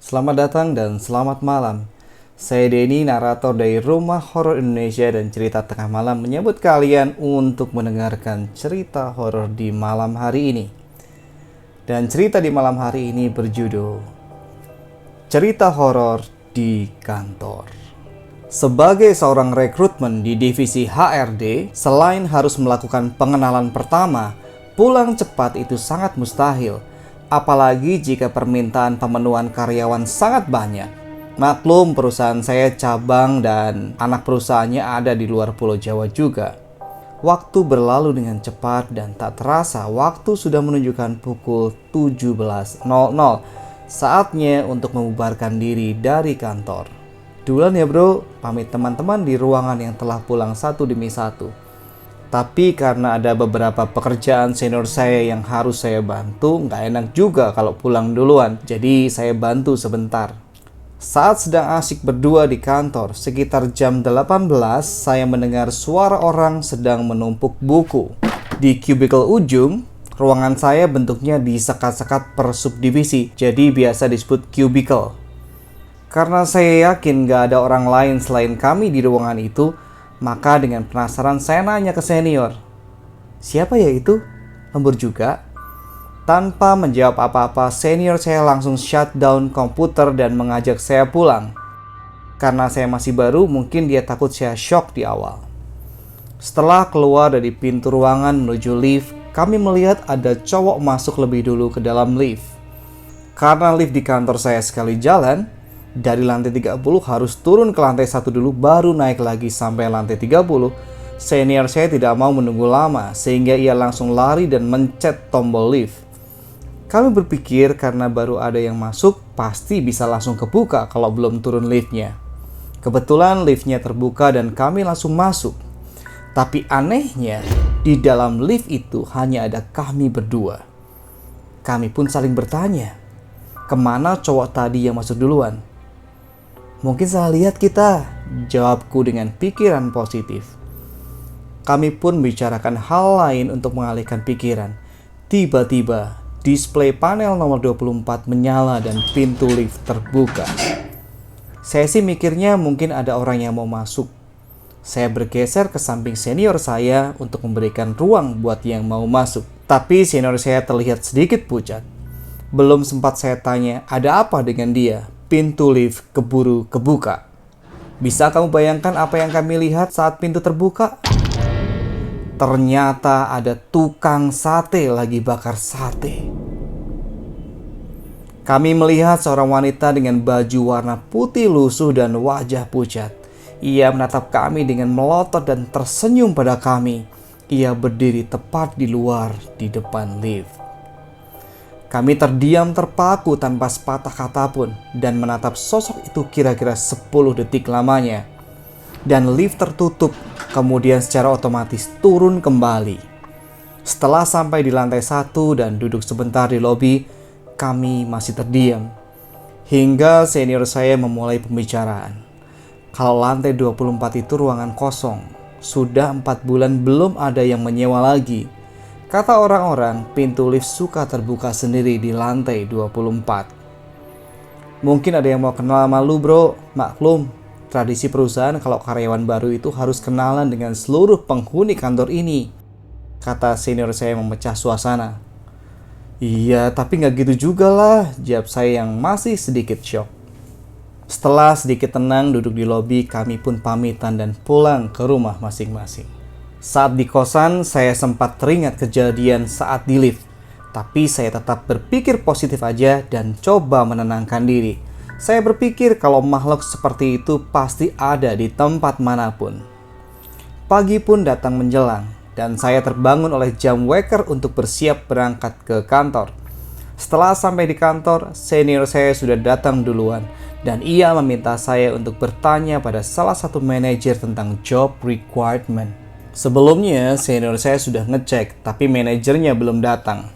Selamat datang dan selamat malam. Saya Denny, narator dari Rumah Horor Indonesia, dan cerita tengah malam menyambut kalian untuk mendengarkan cerita horor di malam hari ini. Dan cerita di malam hari ini berjudul Cerita Horor di Kantor. Sebagai seorang rekrutmen di divisi HRD, selain harus melakukan pengenalan pertama, pulang cepat itu sangat mustahil. Apalagi jika permintaan pemenuhan karyawan sangat banyak. Maklum, perusahaan saya cabang dan anak perusahaannya ada di luar Pulau Jawa juga. Waktu berlalu dengan cepat dan tak terasa waktu sudah menunjukkan pukul 17.00. Saatnya untuk membubarkan diri dari kantor. Duluan ya bro, pamit teman-teman di ruangan yang telah pulang satu demi satu. Tapi karena ada beberapa pekerjaan senior saya yang harus saya bantu, nggak enak juga kalau pulang duluan. Jadi saya bantu sebentar. Saat sedang asyik berdua di kantor, sekitar jam 18, saya mendengar suara orang sedang menumpuk buku. Di kubikel ujung, ruangan saya bentuknya disekat-sekat per subdivisi, jadi biasa disebut kubikel. Karena saya yakin nggak ada orang lain selain kami di ruangan itu, maka dengan penasaran saya nanya ke senior, "Siapa ya itu?" Lembur juga. Tanpa menjawab apa-apa, senior saya langsung shutdown komputer dan mengajak saya pulang. Karena saya masih baru, mungkin dia takut saya shock di awal. Setelah keluar dari pintu ruangan menuju lift, kami melihat ada cowok masuk lebih dulu ke dalam lift. Karena lift di kantor saya sekali jalan, dari lantai 30 harus turun ke lantai 1 dulu baru naik lagi sampai lantai 30. Senior saya tidak mau menunggu lama sehingga ia langsung lari dan mencet tombol lift. Kami berpikir karena baru ada yang masuk pasti bisa langsung kebuka kalau belum turun liftnya. Kebetulan liftnya terbuka dan kami langsung masuk. Tapi anehnya di dalam lift itu hanya ada kami berdua. Kami pun saling bertanya, kemana cowok tadi yang masuk duluan? "Mungkin salah lihat kita," jawabku dengan pikiran positif. Kami pun membicarakan hal lain untuk mengalihkan pikiran. Tiba-tiba, display panel nomor 24 menyala dan pintu lift terbuka. Saya sih mikirnya mungkin ada orang yang mau masuk. Saya bergeser ke samping senior saya untuk memberikan ruang buat yang mau masuk. Tapi senior saya terlihat sedikit pucat. Belum sempat saya tanya ada apa dengan dia, pintu lift keburu kebuka. Bisa kamu bayangkan apa yang kami lihat saat pintu terbuka? Ternyata ada tukang sate lagi bakar sate. Kami melihat seorang wanita dengan baju warna putih lusuh dan wajah pucat. Ia menatap kami dengan melotot dan tersenyum pada kami. Ia berdiri tepat di luar di depan lift. Kami terdiam terpaku tanpa sepatah kata pun dan menatap sosok itu kira-kira 10 detik lamanya. Dan lift tertutup, kemudian secara otomatis turun kembali. Setelah sampai di lantai 1 dan duduk sebentar di lobi, kami masih terdiam. Hingga senior saya memulai pembicaraan. Kalau lantai 24 itu ruangan kosong, sudah 4 bulan belum ada yang menyewa lagi. Kata orang-orang, pintu lift suka terbuka sendiri di lantai 24. Mungkin ada yang mau kenal sama lu bro. Maklum, tradisi perusahaan kalau karyawan baru itu harus kenalan dengan seluruh penghuni kantor ini, kata senior saya memecah suasana. "Iya, tapi gak gitu juga lah," jawab saya yang masih sedikit shock. Setelah sedikit tenang duduk di lobi, kami pun pamitan dan pulang ke rumah masing-masing. Saat di kosan, saya sempat teringat kejadian saat di lift. Tapi saya tetap berpikir positif aja dan coba menenangkan diri. Saya berpikir kalau makhluk seperti itu pasti ada di tempat manapun. Pagi pun datang menjelang, dan saya terbangun oleh jam waker untuk bersiap berangkat ke kantor. Setelah sampai di kantor, senior saya sudah datang duluan, dan ia meminta saya untuk bertanya pada salah satu manajer tentang job requirement. Sebelumnya, senior saya sudah ngecek, tapi manajernya belum datang.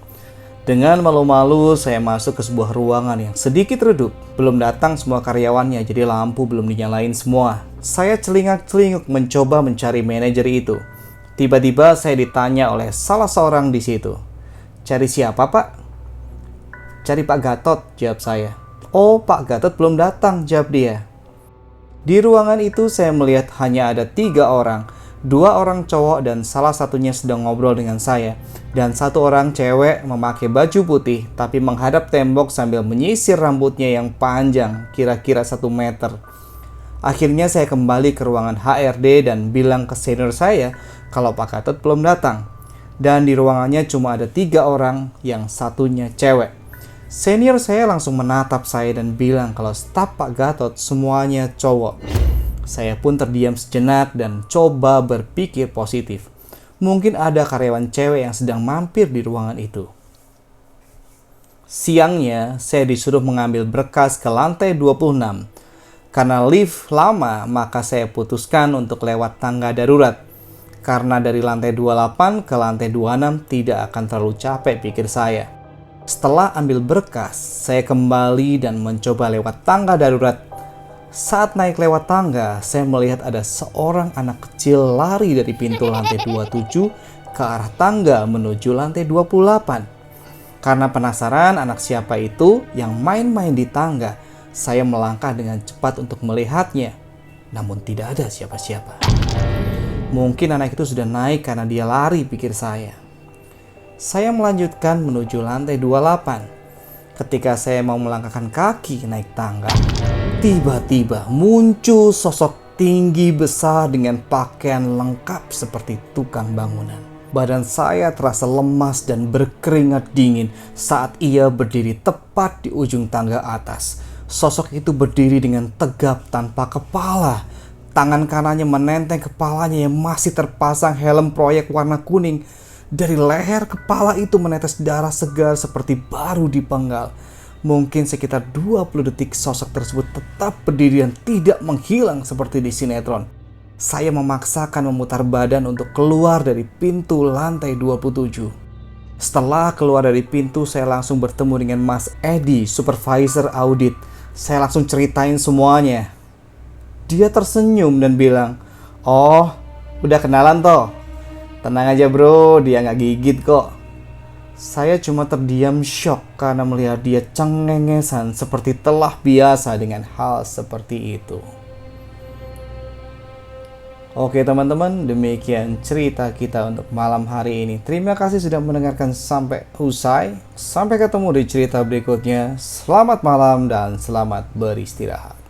Dengan malu-malu, saya masuk ke sebuah ruangan yang sedikit redup. Belum datang semua karyawannya, jadi lampu belum dinyalain semua. Saya celingak-celinguk mencoba mencari manajer itu. Tiba-tiba saya ditanya oleh salah seorang di situ. "Cari siapa, Pak?" "Cari Pak Gatot," jawab saya. "Oh, Pak Gatot belum datang," jawab dia. Di ruangan itu saya melihat hanya ada 3 orang. 2 orang cowok dan salah satunya sedang ngobrol dengan saya. Dan 1 orang cewek memakai baju putih tapi menghadap tembok sambil menyisir rambutnya yang panjang, kira-kira 1 meter. Akhirnya saya kembali ke ruangan HRD dan bilang ke senior saya kalau Pak Gatot belum datang. Dan di ruangannya cuma ada 3 orang, yang satunya cewek. Senior saya langsung menatap saya dan bilang kalau staf Pak Gatot semuanya cowok. Saya pun terdiam sejenak dan coba berpikir positif. Mungkin ada karyawan cewek yang sedang mampir di ruangan itu. Siangnya, saya disuruh mengambil berkas ke lantai 26. Karena lift lama, maka saya putuskan untuk lewat tangga darurat. Karena dari lantai 28 ke lantai 26 tidak akan terlalu capek, pikir saya. Setelah ambil berkas, saya kembali dan mencoba lewat tangga darurat. Saat naik lewat tangga, saya melihat ada seorang anak kecil lari dari pintu lantai 27 ke arah tangga menuju lantai 28. Karena penasaran anak siapa itu yang main-main di tangga, saya melangkah dengan cepat untuk melihatnya. Namun tidak ada siapa-siapa. Mungkin anak itu sudah naik karena dia lari, pikir saya. Saya melanjutkan menuju lantai 28. Ketika saya mau melangkahkan kaki naik tangga, tiba-tiba muncul sosok tinggi besar dengan pakaian lengkap seperti tukang bangunan. Badan saya terasa lemas dan berkeringat dingin saat ia berdiri tepat di ujung tangga atas. Sosok itu berdiri dengan tegap tanpa kepala. Tangan kanannya menenteng kepalanya yang masih terpasang helm proyek warna kuning. Dari leher kepala itu menetes darah segar seperti baru dipenggal. Mungkin sekitar 20 detik sosok tersebut tetap berdiri dan tidak menghilang seperti di sinetron. Saya memaksakan memutar badan untuk keluar dari pintu lantai 27. Setelah keluar dari pintu, saya langsung bertemu dengan Mas Edi, supervisor audit. Saya langsung ceritain semuanya. Dia tersenyum dan bilang, "Oh, udah kenalan toh? Tenang aja bro, dia nggak gigit kok." Saya cuma terdiam shock karena melihat dia cengengesan seperti telah biasa dengan hal seperti itu. Oke teman-teman, demikian cerita kita untuk malam hari ini. Terima kasih sudah mendengarkan sampai usai. Sampai ketemu di cerita berikutnya. Selamat malam dan selamat beristirahat.